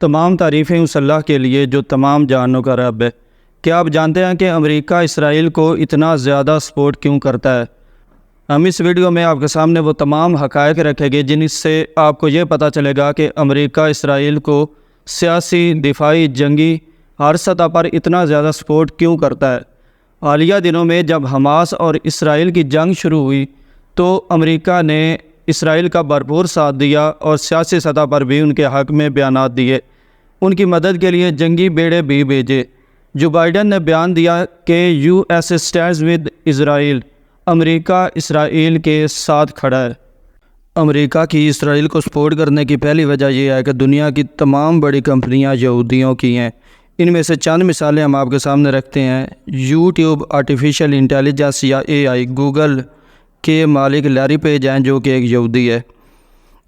تمام تعریفیں اس اللہ کے لیے جو تمام جہانوں کا رب ہے۔ کیا آپ جانتے ہیں کہ امریکہ اسرائیل کو اتنا زیادہ سپورٹ کیوں کرتا ہے؟ ہم اس ویڈیو میں آپ کے سامنے وہ تمام حقائق رکھیں گے جن سے آپ کو یہ پتہ چلے گا کہ امریکہ اسرائیل کو سیاسی، دفاعی، جنگی ہر سطح پر اتنا زیادہ سپورٹ کیوں کرتا ہے۔ حالیہ دنوں میں جب حماس اور اسرائیل کی جنگ شروع ہوئی تو امریکہ نے اسرائیل کا بھرپور ساتھ دیا اور سیاسی سطح پر بھی ان کے حق میں بیانات دیے، ان کی مدد کے لیے جنگی بیڑے بھی بھیجے۔ جو بائیڈن نے بیان دیا کہ یو ایس اسٹینڈز ود اسرائیل، امریکہ اسرائیل کے ساتھ کھڑا ہے۔ امریکہ کی اسرائیل کو سپورٹ کرنے کی پہلی وجہ یہ ہے کہ دنیا کی تمام بڑی کمپنیاں یہودیوں کی ہیں۔ ان میں سے چند مثالیں ہم آپ کے سامنے رکھتے ہیں۔ یوٹیوب آرٹیفیشل انٹیلیجنس یا AI، گوگل کے مالک لیری پیج ہیں جو کہ ایک یہودی ہے۔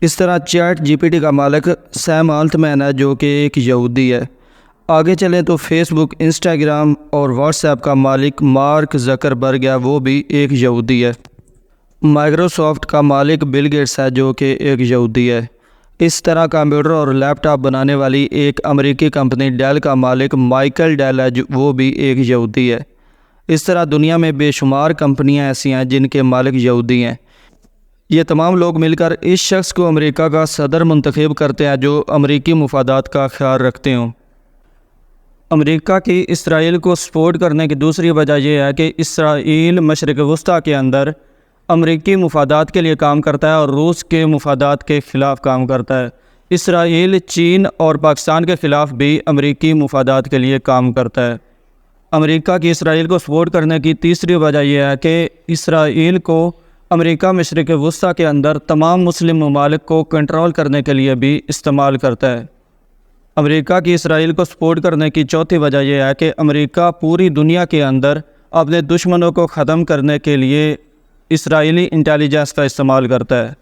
اس طرح چیٹ GPT کا مالک سیم آلٹمین ہے جو کہ ایک یہودی ہے۔ آگے چلیں تو فیس بک، انسٹاگرام اور واٹس ایپ کا مالک مارک زکربرگ ہے، وہ بھی ایک یہودی ہے۔ مائیکروسافٹ کا مالک بل گیٹس ہے جو کہ ایک یہودی ہے۔ اس طرح کمپیوٹر اور لیپ ٹاپ بنانے والی ایک امریکی کمپنی ڈیل کا مالک مائیکل ڈیل ہے، وہ بھی ایک یہودی ہے۔ اس طرح دنیا میں بے شمار کمپنیاں ایسی ہیں جن کے مالک یہودی ہیں۔ یہ تمام لوگ مل کر اس شخص کو امریکہ کا صدر منتخب کرتے ہیں جو امریکی مفادات کا خیال رکھتے ہوں۔ امریکہ کی اسرائیل کو سپورٹ کرنے کی دوسری وجہ یہ ہے کہ اسرائیل مشرق وسطیٰ کے اندر امریکی مفادات کے لیے کام کرتا ہے اور روس کے مفادات کے خلاف کام کرتا ہے۔ اسرائیل چین اور پاکستان کے خلاف بھی امریکی مفادات کے لیے کام کرتا ہے۔ امریکہ کی اسرائیل کو سپورٹ کرنے کی تیسری وجہ یہ ہے کہ اسرائیل کو امریکہ مشرق وسطیٰ کے اندر تمام مسلم ممالک کو کنٹرول کرنے کے لیے بھی استعمال کرتا ہے۔ امریکہ کی اسرائیل کو سپورٹ کرنے کی چوتھی وجہ یہ ہے کہ امریکہ پوری دنیا کے اندر اپنے دشمنوں کو ختم کرنے کے لیے اسرائیلی انٹیلیجنس کا استعمال کرتا ہے۔